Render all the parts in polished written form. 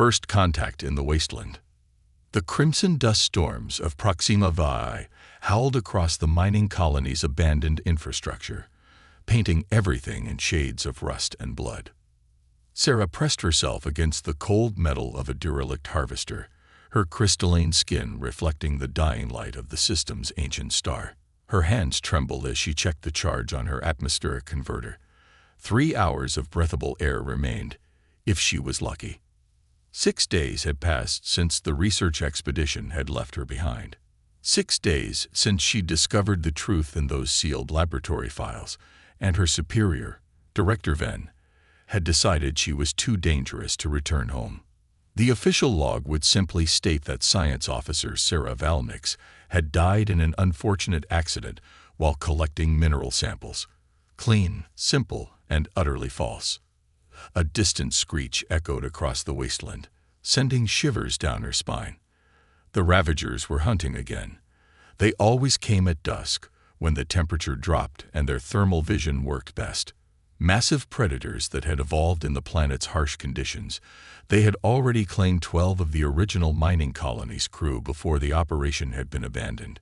First contact in the wasteland. The crimson dust storms of Proxima Vi howled across the mining colony's abandoned infrastructure, painting everything in shades of rust and blood. Sarah pressed herself against the cold metal of a derelict harvester, her crystalline skin reflecting the dying light of the system's ancient star. Her hands trembled as she checked the charge on her atmospheric converter. 3 hours of breathable air remained, if she was lucky. 6 days had passed since the research expedition had left her behind. 6 days since she discovered the truth in those sealed laboratory files, and her superior, Director Venn, had decided she was too dangerous to return home. The official log would simply state that Science Officer Sarah Valnix had died in an unfortunate accident while collecting mineral samples. Clean, simple, and utterly false. A distant screech echoed across the wasteland, sending shivers down her spine. The Ravagers were hunting again. They always came at dusk, when the temperature dropped and their thermal vision worked best. Massive predators that had evolved in the planet's harsh conditions, they had already claimed 12 of the original mining colony's crew before the operation had been abandoned.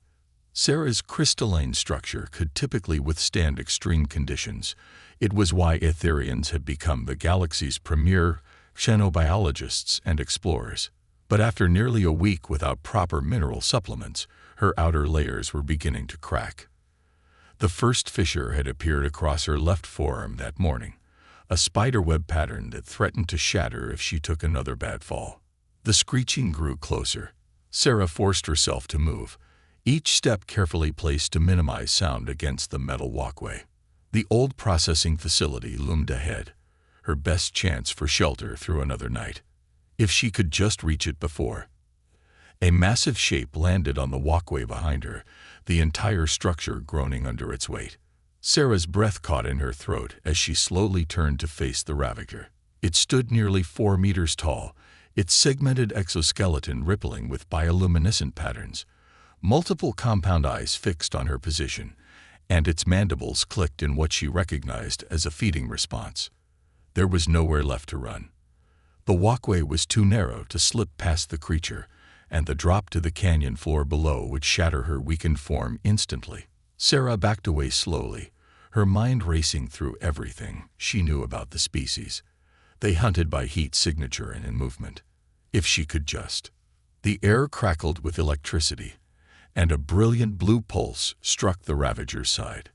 Sarah's crystalline structure could typically withstand extreme conditions. It was why Etherians had become the galaxy's premier xenobiologists and explorers. But after nearly a week without proper mineral supplements, her outer layers were beginning to crack. The first fissure had appeared across her left forearm that morning, a spiderweb pattern that threatened to shatter if she took another bad fall. The screeching grew closer. Sarah forced herself to move, each step carefully placed to minimize sound against the metal walkway. The old processing facility loomed ahead, her best chance for shelter through another night. If she could just reach it before. A massive shape landed on the walkway behind her, the entire structure groaning under its weight. Sarah's breath caught in her throat as she slowly turned to face the Ravager. It stood nearly 4 meters tall, its segmented exoskeleton rippling with bioluminescent patterns, multiple compound eyes fixed on her position, and its mandibles clicked in what she recognized as a feeding response. There was nowhere left to run. The walkway was too narrow to slip past the creature, and the drop to the canyon floor below would shatter her weakened form instantly. Sarah backed away slowly, her mind racing through everything she knew about the species. They hunted by heat signature and in movement. If she could just. The air crackled with electricity, and a brilliant blue pulse struck the Ravager's side.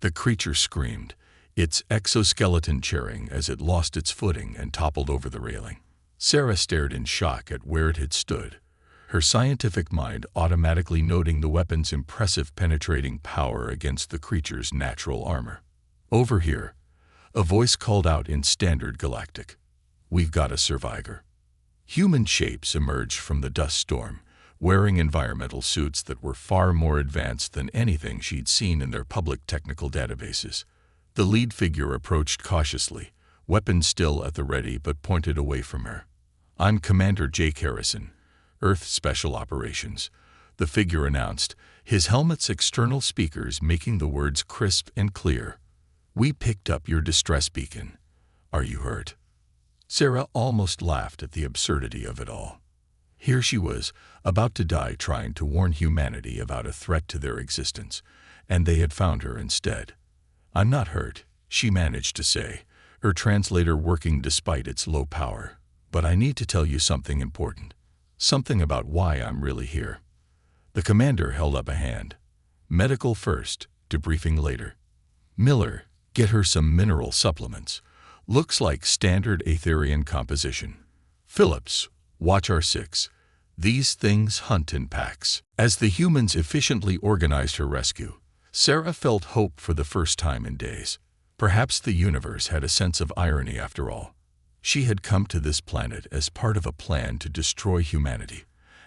The creature screamed, its exoskeleton churning as it lost its footing and toppled over the railing. Sarah stared in shock at where it had stood, her scientific mind automatically noting the weapon's impressive penetrating power against the creature's natural armor. Over here, a voice called out in standard galactic. "We've got a survivor." Human shapes emerged from the dust storm, wearing environmental suits that were far more advanced than anything she'd seen in their public technical databases. The lead figure approached cautiously, weapon still at the ready but pointed away from her. "I'm Commander Jake Harrison, Earth Special Operations," the figure announced, his helmet's external speakers making the words crisp and clear. "We picked up your distress beacon. Are you hurt?" Sarah almost laughed at the absurdity of it all. Here she was, about to die trying to warn humanity about a threat to their existence, and they had found her instead. "I'm not hurt," she managed to say, her translator working despite its low power. "But I need to tell you something important. Something about why I'm really here." The commander held up a hand. "Medical first, debriefing later. Miller, get her some mineral supplements. Looks like standard Aetherian composition. Phillips, watch R6. These things hunt in packs." As the humans efficiently organized her rescue, Sarah felt hope for the first time in days. Perhaps the universe had a sense of irony after all. She had come to this planet as part of a plan to destroy humanity,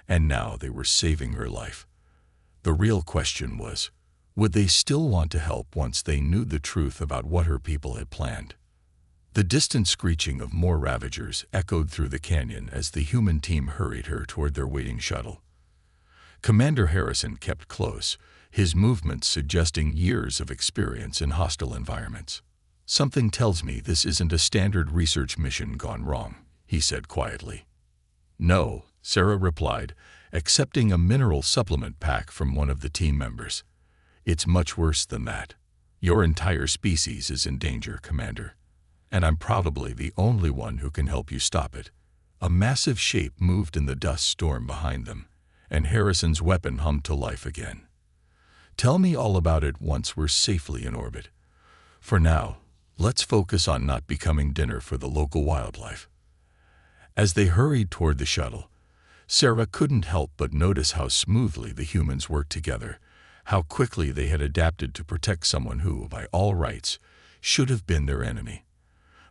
and now they were saving her life. The real question was, would they still want to help once they knew the truth about what her people had planned? The distant screeching of more Ravagers echoed through the canyon as the human team hurried her toward their waiting shuttle. Commander Harrison kept close, his movements suggesting years of experience in hostile environments. "Something tells me this isn't a standard research mission gone wrong," he said quietly. No, Sarah replied, accepting a mineral supplement pack from one of the team members. It's much worse than that. Your entire species is in danger, Commander. And I'm probably the only one who can help you stop it. A massive shape moved in the dust storm behind them, and Harrison's weapon hummed to life again. Tell me all about it once we're safely in orbit. For now, let's focus on not becoming dinner for the local wildlife. As they hurried toward the shuttle, Sarah couldn't help but notice how smoothly the humans worked together, how quickly they had adapted to protect someone who, by all rights, should have been their enemy.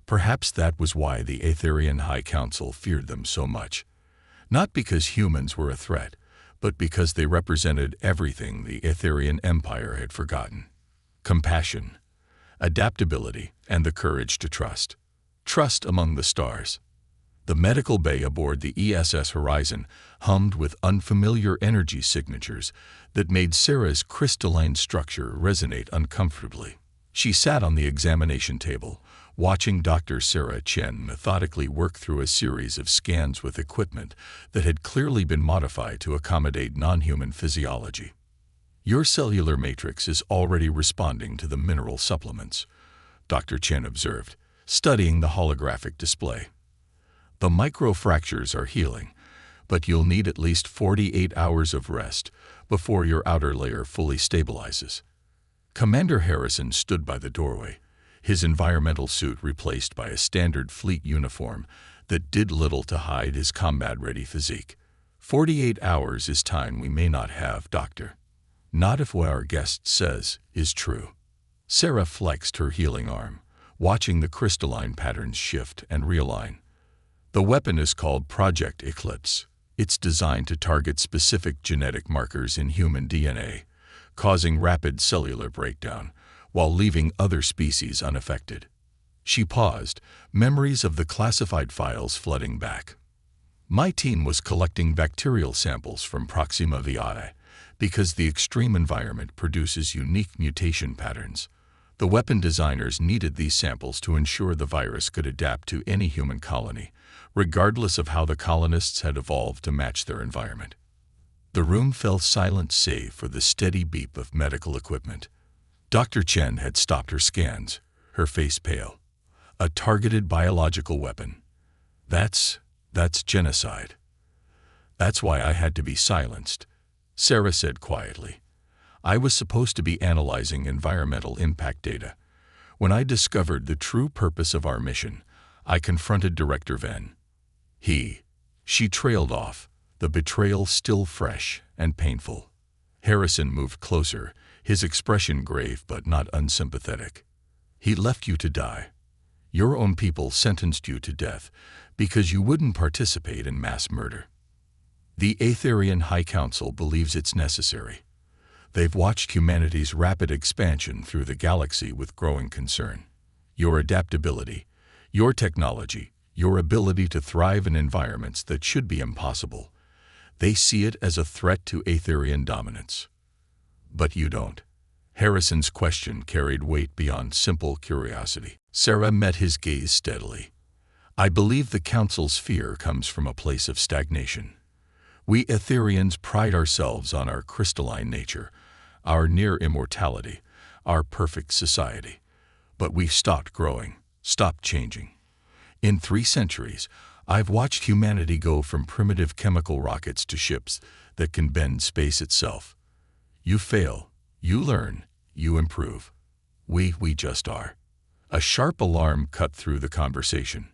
Perhaps that was why the Aetherian High Council feared them so much. Not because humans were a threat, but because they represented everything the Aetherian Empire had forgotten. Compassion, adaptability, and the courage to trust. Trust among the stars. The medical bay aboard the ESS Horizon hummed with unfamiliar energy signatures that made Sarah's crystalline structure resonate uncomfortably. She sat on the examination table, watching Dr. Sarah Chen methodically work through a series of scans with equipment that had clearly been modified to accommodate non-human physiology. Your cellular matrix is already responding to the mineral supplements, Dr. Chen observed, studying the holographic display. The microfractures are healing, but you'll need at least 48 hours of rest before your outer layer fully stabilizes. Commander Harrison stood by the doorway, his environmental suit replaced by a standard fleet uniform that did little to hide his combat-ready physique. 48 hours is time we may not have, Doctor. Not if what our guest says is true. Sarah flexed her healing arm, watching the crystalline patterns shift and realign. The weapon is called Project Eclipse. It's designed to target specific genetic markers in human DNA, causing rapid cellular breakdown, while leaving other species unaffected. She paused, memories of the classified files flooding back. My team was collecting bacterial samples from Proxima VI because the extreme environment produces unique mutation patterns. The weapon designers needed these samples to ensure the virus could adapt to any human colony, regardless of how the colonists had evolved to match their environment. The room fell silent save for the steady beep of medical equipment. Dr. Chen had stopped her scans, her face pale. A targeted biological weapon. That's genocide. That's why I had to be silenced, Sarah said quietly. I was supposed to be analyzing environmental impact data. When I discovered the true purpose of our mission, I confronted Director Ven. She trailed off, the betrayal still fresh and painful. Harrison moved closer, his expression grave but not unsympathetic. He left you to die. Your own people sentenced you to death because you wouldn't participate in mass murder. The Aetherian High Council believes it's necessary. They've watched humanity's rapid expansion through the galaxy with growing concern. Your adaptability, your technology, your ability to thrive in environments that should be impossible. They see it as a threat to Aetherian dominance. But you don't. Harrison's question carried weight beyond simple curiosity. Sarah met his gaze steadily. I believe the Council's fear comes from a place of stagnation. We Aetherians pride ourselves on our crystalline nature, our near immortality, our perfect society. But we've stopped growing, stopped changing. In 3 centuries, I've watched humanity go from primitive chemical rockets to ships that can bend space itself. You fail, you learn, you improve. We just are. A sharp alarm cut through the conversation.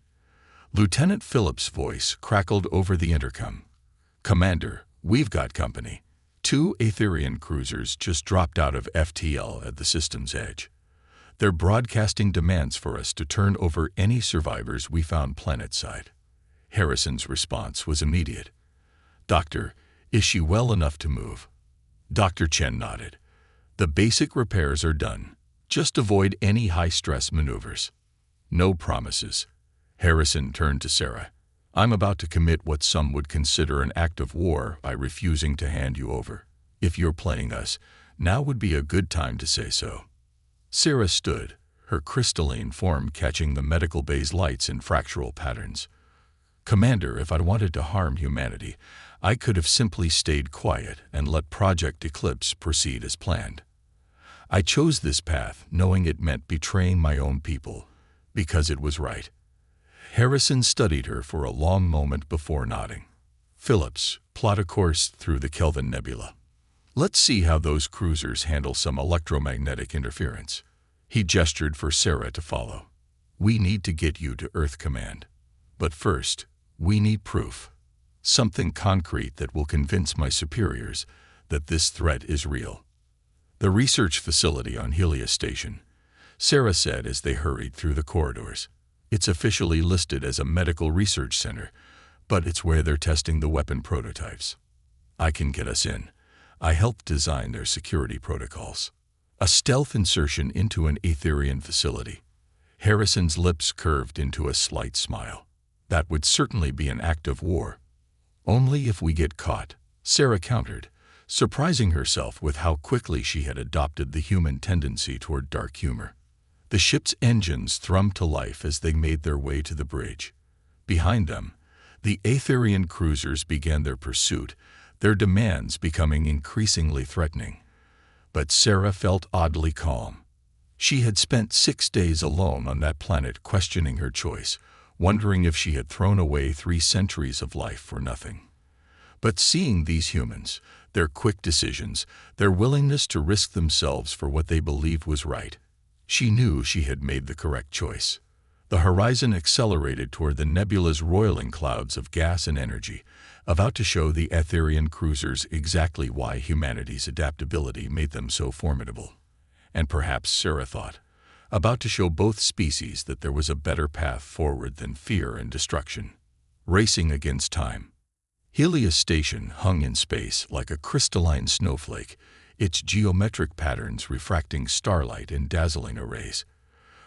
Lieutenant Phillips' voice crackled over the intercom. Commander, we've got company. 2 Aetherian cruisers just dropped out of FTL at the system's edge. They're broadcasting demands for us to turn over any survivors we found planetside. Harrison's response was immediate. Doctor, is she well enough to move? Dr. Chen nodded. The basic repairs are done. Just avoid any high-stress maneuvers. No promises. Harrison turned to Sarah. I'm about to commit what some would consider an act of war by refusing to hand you over. If you're playing us, now would be a good time to say so. Sarah stood, her crystalline form catching the medical bay's lights in fractal patterns. "Commander, if I'd wanted to harm humanity, I could have simply stayed quiet and let Project Eclipse proceed as planned. I chose this path knowing it meant betraying my own people, because it was right." Harrison studied her for a long moment before nodding. "Phillips, plot a course through the Kelvin Nebula. Let's see how those cruisers handle some electromagnetic interference." He gestured for Sarah to follow. "We need to get you to Earth Command. But first, we need proof. Something concrete that will convince my superiors that this threat is real." "The research facility on Helios Station," Sarah said as they hurried through the corridors. "It's officially listed as a medical research center, but it's where they're testing the weapon prototypes. I can get us in. I helped design their security protocols." A stealth insertion into an Aetherian facility. Harrison's lips curved into a slight smile. "That would certainly be an act of war." "Only if we get caught," Sarah countered, surprising herself with how quickly she had adopted the human tendency toward dark humor. The ship's engines thrummed to life as they made their way to the bridge. Behind them, the Aetherian cruisers began their pursuit, their demands becoming increasingly threatening. But Sarah felt oddly calm. She had spent 6 days alone on that planet questioning her choice, wondering if she had thrown away 3 centuries of life for nothing. But seeing these humans, their quick decisions, their willingness to risk themselves for what they believed was right, she knew she had made the correct choice. The horizon accelerated toward the nebula's roiling clouds of gas and energy, about to show the Aetherian cruisers exactly why humanity's adaptability made them so formidable. And perhaps, Sarah thought, about to show both species that there was a better path forward than fear and destruction. Racing against time. Helios Station hung in space like a crystalline snowflake, its geometric patterns refracting starlight in dazzling arrays.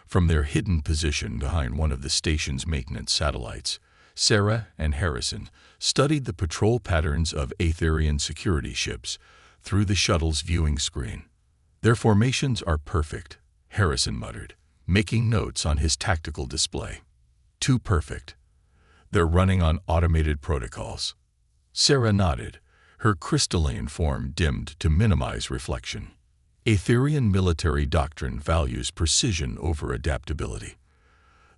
From their hidden position behind one of the station's maintenance satellites, Sarah and Harrison studied the patrol patterns of Aetherian security ships through the shuttle's viewing screen. "Their formations are perfect," Harrison muttered, making notes on his tactical display. "Too perfect. They're running on automated protocols." Sarah nodded, her crystalline form dimmed to minimize reflection. Aetherian military doctrine values precision over adaptability.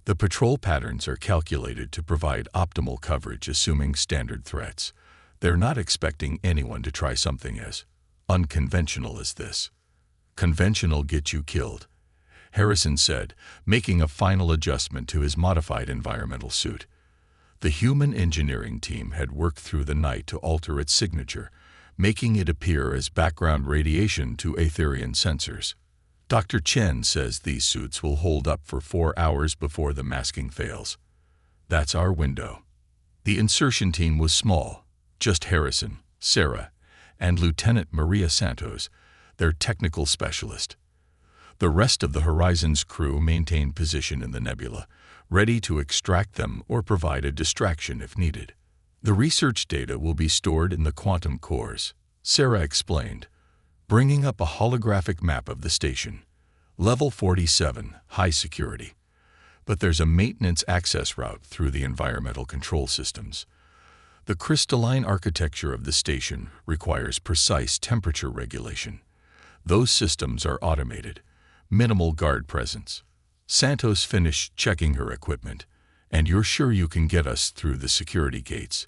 The patrol patterns are calculated to provide optimal coverage assuming standard threats. They're not expecting anyone to try something as unconventional as this. "Conventional gets you killed," Harrison said, making a final adjustment to his modified environmental suit. The human engineering team had worked through the night to alter its signature, making it appear as background radiation to Aetherian sensors. "Dr. Chen says these suits will hold up for 4 hours before the masking fails. That's our window." The insertion team was small, just Harrison, Sarah, and Lieutenant Maria Santos, their technical specialist. The rest of the Horizon's crew maintained position in the nebula, ready to extract them or provide a distraction if needed. "The research data will be stored in the quantum cores," Sarah explained, bringing up a holographic map of the station. "Level 47, high security. But there's a maintenance access route through the environmental control systems. The crystalline architecture of the station requires precise temperature regulation. Those systems are automated, minimal guard presence." Santos finished checking her equipment. "And you're sure you can get us through the security gates?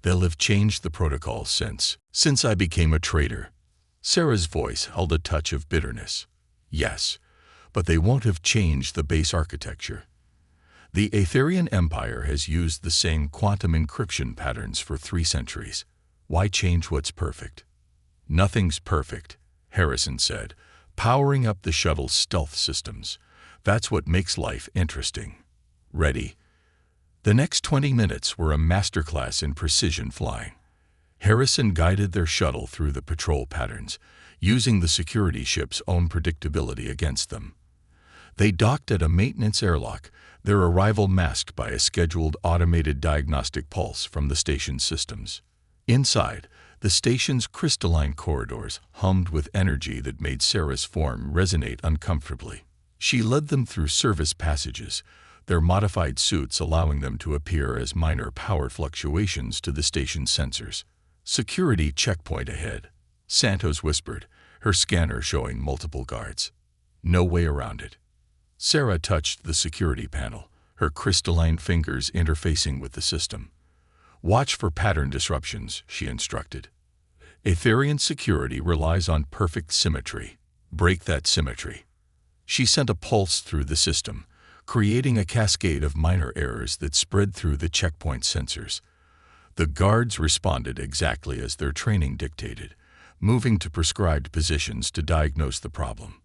They'll have changed the protocol since I became a traitor." Sarah's voice held a touch of bitterness. "Yes, but they won't have changed the base architecture. The Aetherian Empire has used the same quantum encryption patterns for 3 centuries. Why change what's perfect?" "Nothing's perfect," Harrison said, powering up the shuttle's stealth systems. "That's what makes life interesting. Ready?" The next 20 minutes were a masterclass in precision flying. Harrison guided their shuttle through the patrol patterns, using the security ship's own predictability against them. They docked at a maintenance airlock, their arrival masked by a scheduled automated diagnostic pulse from the station's systems. Inside, the station's crystalline corridors hummed with energy that made Sarah's form resonate uncomfortably. She led them through service passages, their modified suits allowing them to appear as minor power fluctuations to the station's sensors. "Security checkpoint ahead," Santos whispered, her scanner showing multiple guards. "No way around it." Sarah touched the security panel, her crystalline fingers interfacing with the system. "Watch for pattern disruptions," she instructed. "Aetherian security relies on perfect symmetry. Break that symmetry." She sent a pulse through the system, creating a cascade of minor errors that spread through the checkpoint sensors. The guards responded exactly as their training dictated, moving to prescribed positions to diagnose the problem.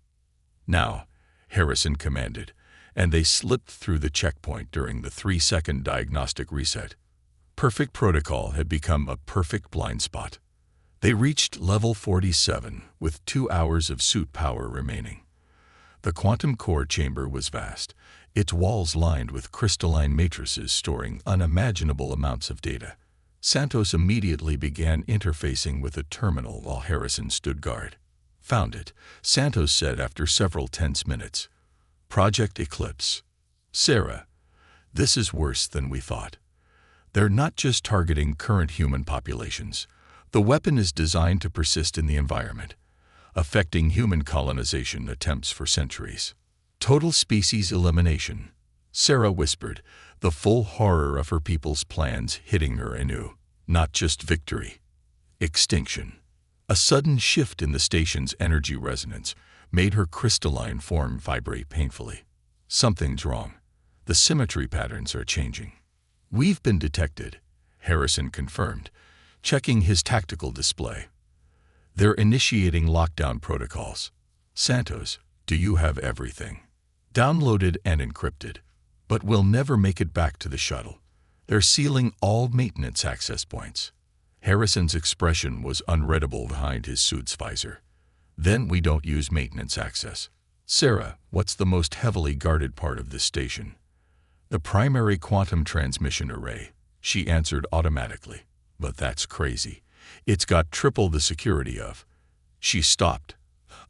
"Now," Harrison commanded, and they slipped through the checkpoint during the 3-second diagnostic reset. Perfect protocol had become a perfect blind spot. They reached level 47 with 2 hours of suit power remaining. The quantum core chamber was vast, its walls lined with crystalline matrices storing unimaginable amounts of data. Santos immediately began interfacing with a terminal while Harrison stood guard. "Found it," Santos said after several tense minutes. "Project Eclipse." "Sarah, this is worse than we thought. They're not just targeting current human populations. The weapon is designed to persist in the environment, affecting human colonization attempts for centuries. Total species elimination," Sarah whispered, the full horror of her people's plans hitting her anew. "Not just victory. Extinction." A sudden shift in the station's energy resonance made her crystalline form vibrate painfully. "Something's wrong. The symmetry patterns are changing." "We've been detected," Harrison confirmed, checking his tactical display. "They're initiating lockdown protocols." "Santos, do you have everything?" "Downloaded and encrypted, but we'll never make it back to the shuttle. They're sealing all maintenance access points." Harrison's expression was unreadable behind his suit's visor. "Then we don't use maintenance access." "Sarah, what's the most heavily guarded part of this station?" "The primary quantum transmission array," she answered automatically. "But that's crazy. It's got triple the security of—" She stopped,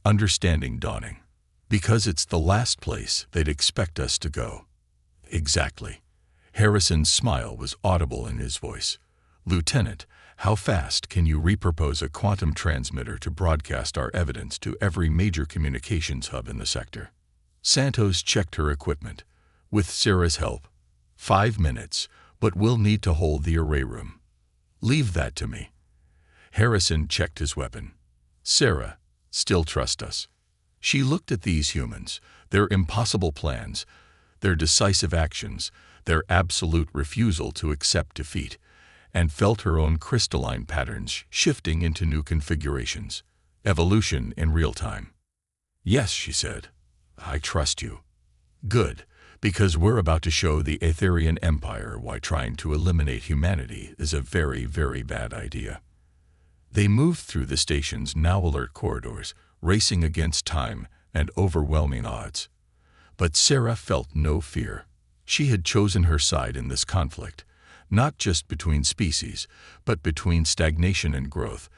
understanding dawning. "Because it's the last place they'd expect us to go." "Exactly." Harrison's smile was audible in his voice. "Lieutenant, how fast can you repurpose a quantum transmitter to broadcast our evidence to every major communications hub in the sector?" Santos checked her equipment. "With Sarah's help, 5 minutes, but we'll need to hold the array room." "Leave that to me." Harrison checked his weapon. "Sarah, still trust us." She looked at these humans, their impossible plans, their decisive actions, their absolute refusal to accept defeat, and felt her own crystalline patterns shifting into new configurations. Evolution in real time. "Yes," she said. "I trust you." "Good, because we're about to show the Aetherian Empire why trying to eliminate humanity is a very, very bad idea." They moved through the station's now alert corridors, racing against time and overwhelming odds. But Sarah felt no fear. She had chosen her side in this conflict, not just between species, but between stagnation and growth,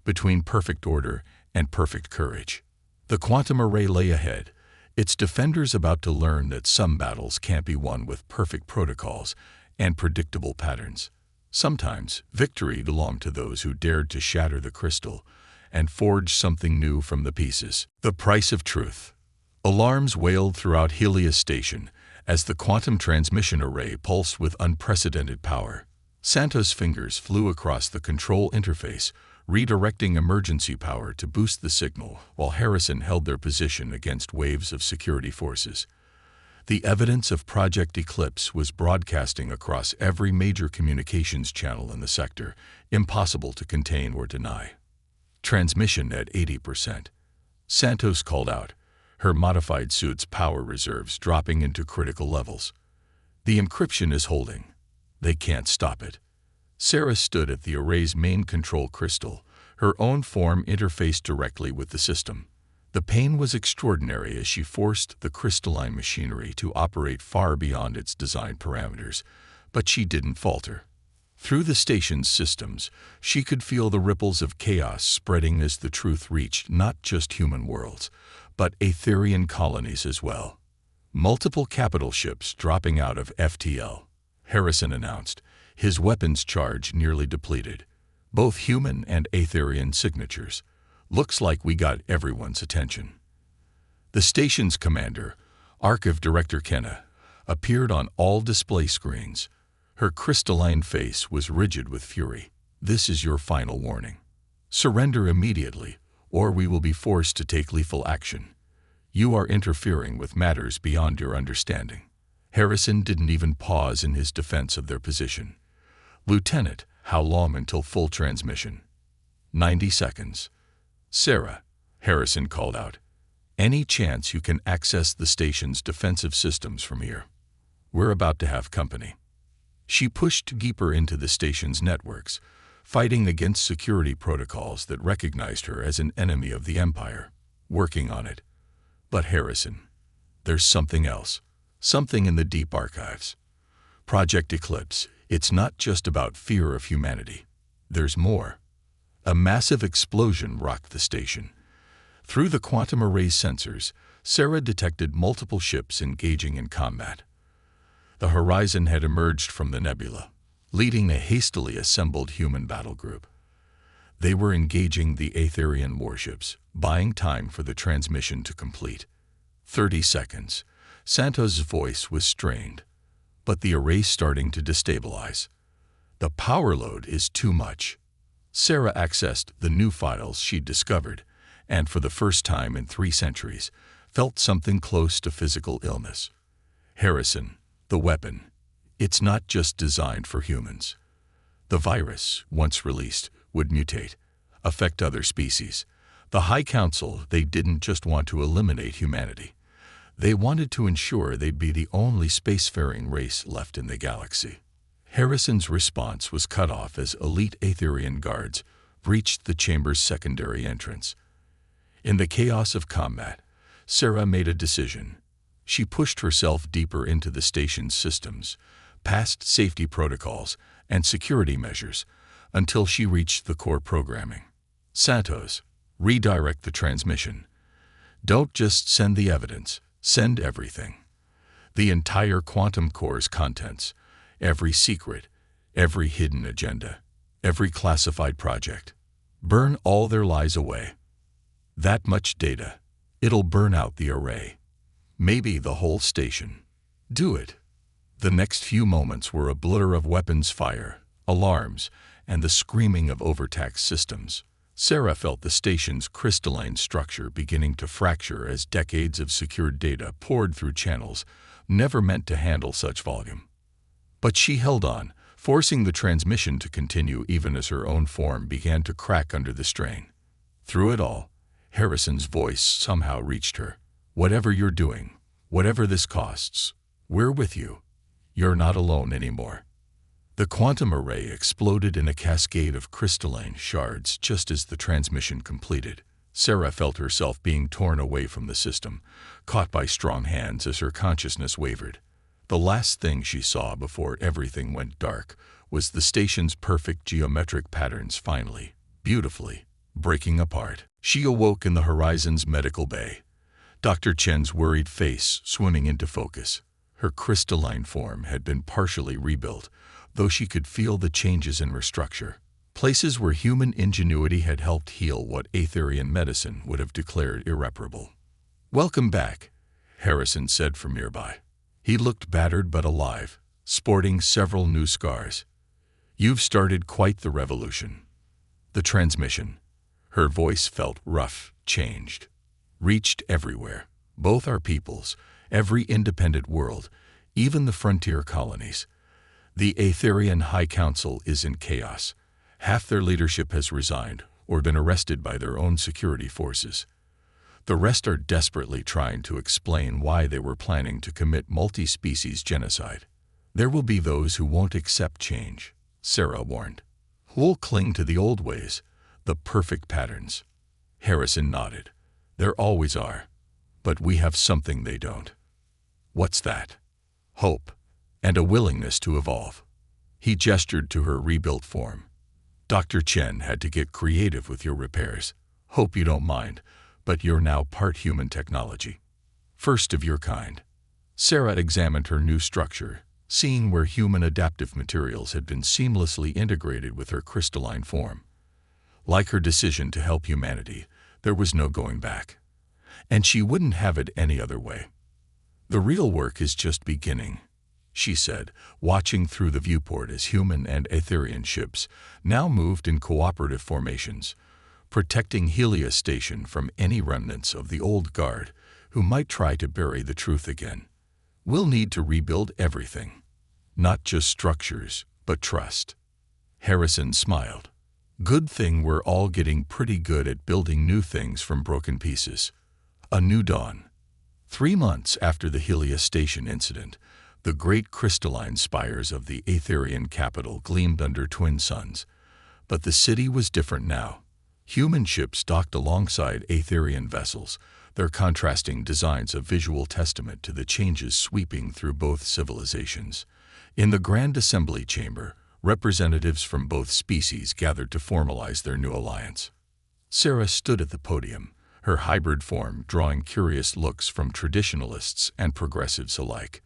between perfect order and perfect courage. The quantum array lay ahead, its defenders about to learn that some battles can't be won with perfect protocols and predictable patterns. Sometimes victory belonged to those who dared to shatter the crystal and forge something new from the pieces. The price of truth. Alarms wailed throughout Helios Station as the quantum transmission array pulsed with unprecedented power. Santos' fingers flew across the control interface, redirecting emergency power to boost the signal, while Harrison held their position against waves of security forces. The evidence of Project Eclipse was broadcasting across every major communications channel in the sector, impossible to contain or deny. "Transmission at 80%. Santos called out, her modified suit's power reserves dropping into critical levels. "The encryption is holding. They can't stop it." Sarah stood at the array's main control crystal, her own form interfaced directly with the system. The pain was extraordinary as she forced the crystalline machinery to operate far beyond its design parameters, but she didn't falter. Through the station's systems, she could feel the ripples of chaos spreading as the truth reached not just human worlds, but Aetherian colonies as well. Multiple capital ships dropping out of FTL, Harrison announced, his weapons charge nearly depleted. Both human and Aetherian signatures. Looks like we got everyone's attention. The station's commander, Archive Director Kenna, appeared on all display screens. Her crystalline face was rigid with fury. This is your final warning. Surrender immediately, or we will be forced to take lethal action. You are interfering with matters beyond your understanding. Harrison didn't even pause in his defense of their position. Lieutenant, how long until full transmission? 90 seconds. Sarah, Harrison called out. Any chance you can access the station's defensive systems from here? We're about to have company. She pushed deeper into the station's networks, fighting against security protocols that recognized her as an enemy of the Empire. Working on it. But Harrison, there's something else. Something in the deep archives. Project Eclipse, it's not just about fear of humanity. There's more. A massive explosion rocked the station. Through the quantum array sensors, Sarah detected multiple ships engaging in combat. The horizon had emerged from the nebula, leading a hastily assembled human battle group. They were engaging the Aetherian warships, buying time for the transmission to complete. 30 seconds. Santos' voice was strained, but the array's starting to destabilize. The power load is too much. Sarah accessed the new files she'd discovered, and for the first time in 3 centuries, felt something close to physical illness. Harrison, the weapon, it's not just designed for humans. The virus, once released, would mutate, affect other species. The High Council, they didn't just want to eliminate humanity. They wanted to ensure they'd be the only spacefaring race left in the galaxy. Harrison's response was cut off as elite Aetherian guards breached the chamber's secondary entrance. In the chaos of combat, Sarah made a decision. She pushed herself deeper into the station's systems, past safety protocols and security measures, until she reached the core programming. Santos, redirect the transmission. Don't just send the evidence, send everything. The entire quantum core's contents, every secret, every hidden agenda, every classified project. Burn all their lies away. That much data, it'll burn out the array. Maybe the whole station. Do it. The next few moments were a blur of weapons fire, alarms, and the screaming of overtaxed systems. Sarah felt the station's crystalline structure beginning to fracture as decades of secured data poured through channels never meant to handle such volume. But she held on, forcing the transmission to continue even as her own form began to crack under the strain. Through it all, Harrison's voice somehow reached her. Whatever you're doing, whatever this costs, we're with you. You're not alone anymore. The quantum array exploded in a cascade of crystalline shards just as the transmission completed. Sarah felt herself being torn away from the system, caught by strong hands as her consciousness wavered. The last thing she saw before everything went dark was the station's perfect geometric patterns finally, beautifully, breaking apart. She awoke in the horizon's medical bay, Dr. Chen's worried face swimming into focus. Her crystalline form had been partially rebuilt, though she could feel the changes in her structure, places where human ingenuity had helped heal what Aetherian medicine would have declared irreparable. "Welcome back," Harrison said from nearby. He looked battered but alive, sporting several new scars. "You've started quite the revolution." The transmission, her voice felt rough, changed, reached everywhere, both our peoples, every independent world, even the frontier colonies. The Aetherian High Council is in chaos. Half their leadership has resigned or been arrested by their own security forces. The rest are desperately trying to explain why they were planning to commit multi-species genocide. There will be those who won't accept change, Sarah warned. Who'll cling to the old ways, the perfect patterns. Harrison nodded. There always are. But we have something they don't. What's that? Hope, and a willingness to evolve. He gestured to her rebuilt form. Dr. Chen had to get creative with your repairs. Hope you don't mind, but you're now part human technology. First of your kind. Sarah examined her new structure, seeing where human adaptive materials had been seamlessly integrated with her crystalline form. Like her decision to help humanity, there was no going back. And she wouldn't have it any other way. "The real work is just beginning," she said, watching through the viewport as human and Aetherian ships now moved in cooperative formations, protecting Helios Station from any remnants of the old guard who might try to bury the truth again. "We'll need to rebuild everything. Not just structures, but trust." Harrison smiled. "Good thing we're all getting pretty good at building new things from broken pieces." A new dawn. 3 months after the Helios Station incident, the great crystalline spires of the Aetherian capital gleamed under twin suns. But the city was different now. Human ships docked alongside Aetherian vessels, their contrasting designs a visual testament to the changes sweeping through both civilizations. In the Grand Assembly Chamber, representatives from both species gathered to formalize their new alliance. Sarah stood at the podium, her hybrid form drawing curious looks from traditionalists and progressives alike.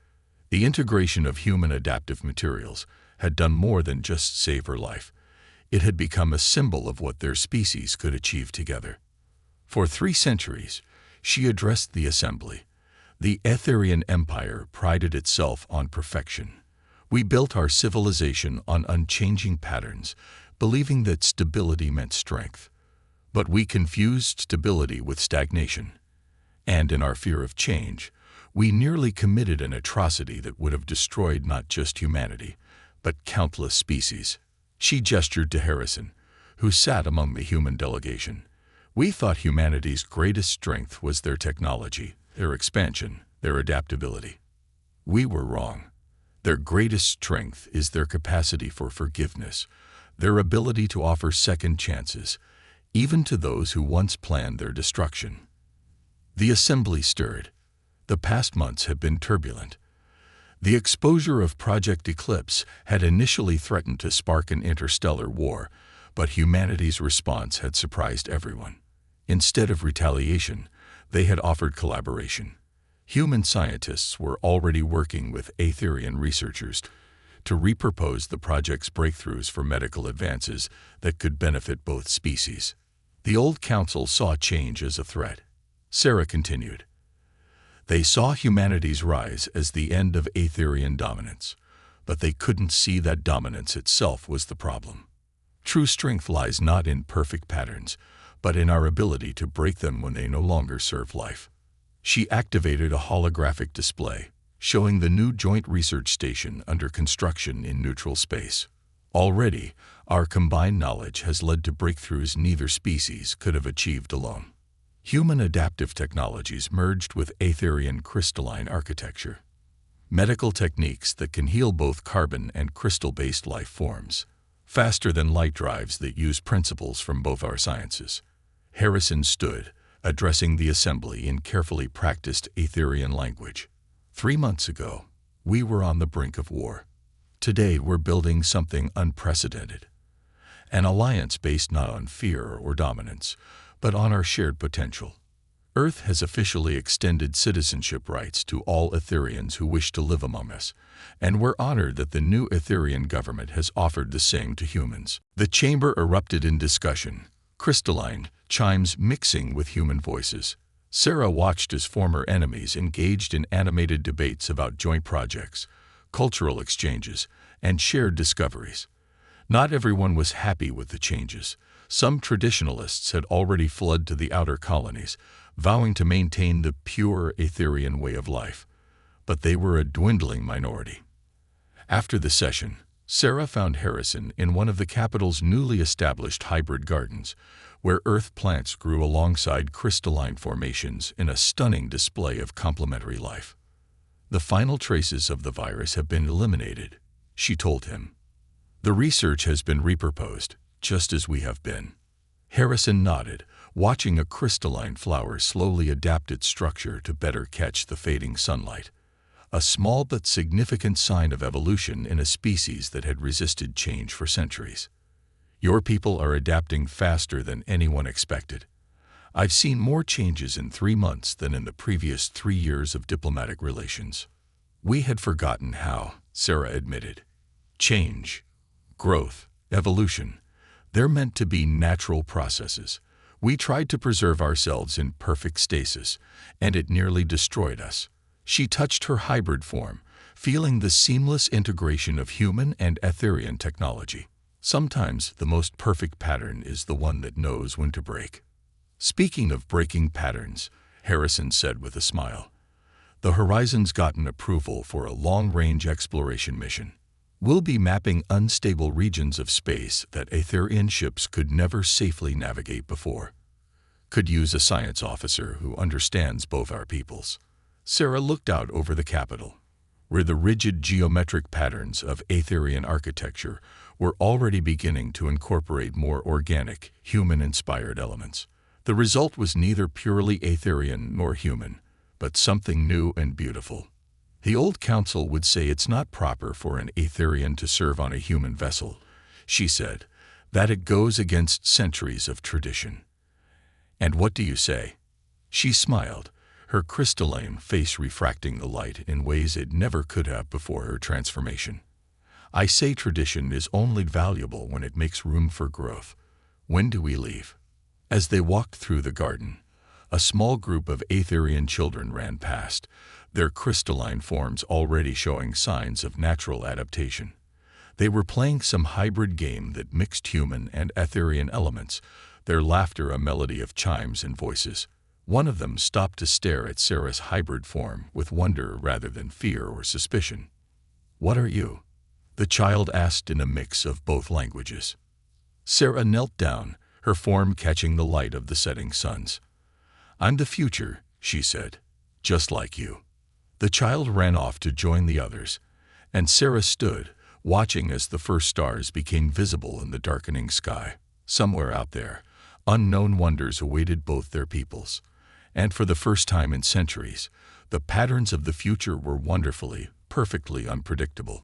The integration of human adaptive materials had done more than just save her life. It had become a symbol of what their species could achieve together. For 3 centuries, she addressed the assembly. The Aetherian Empire prided itself on perfection. "We built our civilization on unchanging patterns, believing that stability meant strength. But we confused stability with stagnation. And in our fear of change, we nearly committed an atrocity that would have destroyed not just humanity, but countless species." She gestured to Harrison, who sat among the human delegation. "We thought humanity's greatest strength was their technology, their expansion, their adaptability. We were wrong. Their greatest strength is their capacity for forgiveness, their ability to offer second chances, even to those who once planned their destruction." The assembly stirred. The past months had been turbulent. The exposure of Project Eclipse had initially threatened to spark an interstellar war, but humanity's response had surprised everyone. Instead of retaliation, they had offered collaboration. Human scientists were already working with Aetherian researchers to repurpose the project's breakthroughs for medical advances that could benefit both species. The old council saw change as a threat. Sarah continued. They saw humanity's rise as the end of Aetherian dominance, but they couldn't see that dominance itself was the problem. True strength lies not in perfect patterns, but in our ability to break them when they no longer serve life. She activated a holographic display, showing the new joint research station under construction in neutral space. Already, our combined knowledge has led to breakthroughs neither species could have achieved alone. Human adaptive technologies merged with Aetherian crystalline architecture. Medical techniques that can heal both carbon and crystal-based life forms, faster than light drives that use principles from both our sciences. Harrison stood, addressing the assembly in carefully practiced Aetherian language. 3 months ago, we were on the brink of war. Today we're building something unprecedented. An alliance based not on fear or dominance, but on our shared potential. Earth has officially extended citizenship rights to all Aetherians who wish to live among us, and we're honored that the new Aetherian government has offered the same to humans. The chamber erupted in discussion, crystalline chimes mixing with human voices. Sarah watched as former enemies engaged in animated debates about joint projects, cultural exchanges, and shared discoveries. Not everyone was happy with the changes. Some traditionalists had already fled to the outer colonies, vowing to maintain the pure Aetherian way of life. But they were a dwindling minority. After the session, Sarah found Harrison in one of the capital's newly established hybrid gardens, where earth plants grew alongside crystalline formations in a stunning display of complementary life. "The final traces of the virus have been eliminated," she told him. "The research has been repurposed, just as we have been." Harrison nodded, watching a crystalline flower slowly adapt its structure to better catch the fading sunlight. A small but significant sign of evolution in a species that had resisted change for centuries. "Your people are adapting faster than anyone expected. I've seen more changes in 3 months than in the previous 3 years of diplomatic relations." We had forgotten how, Sarah admitted. Change, growth, evolution, they're meant to be natural processes. We tried to preserve ourselves in perfect stasis, and it nearly destroyed us. She touched her hybrid form, feeling the seamless integration of human and Etherian technology. Sometimes the most perfect pattern is the one that knows when to break. Speaking of breaking patterns, Harrison said with a smile, the Horizon's gotten approval for a long-range exploration mission. We'll be mapping unstable regions of space that Etherian ships could never safely navigate before. Could use a science officer who understands both our peoples. Sarah looked out over the capital, where the rigid geometric patterns of Etherian architecture were already beginning to incorporate more organic, human-inspired elements. The result was neither purely Etherian nor human, but something new and beautiful. The old council would say it's not proper for an Etherian to serve on a human vessel, she said, that it goes against centuries of tradition. And what do you say? She smiled, her crystalline face refracting the light in ways it never could have before her transformation. I say tradition is only valuable when it makes room for growth. When do we leave? As they walked through the garden, a small group of Etherian children ran past, their crystalline forms already showing signs of natural adaptation. They were playing some hybrid game that mixed human and Etherian elements, their laughter a melody of chimes and voices. One of them stopped to stare at Sarah's hybrid form with wonder rather than fear or suspicion. "What are you?" the child asked in a mix of both languages. Sarah knelt down, her form catching the light of the setting suns. "I'm the future," she said, "just like you." The child ran off to join the others, and Sarah stood, watching as the first stars became visible in the darkening sky. Somewhere out there, unknown wonders awaited both their peoples, and for the first time in centuries, the patterns of the future were wonderfully, perfectly unpredictable.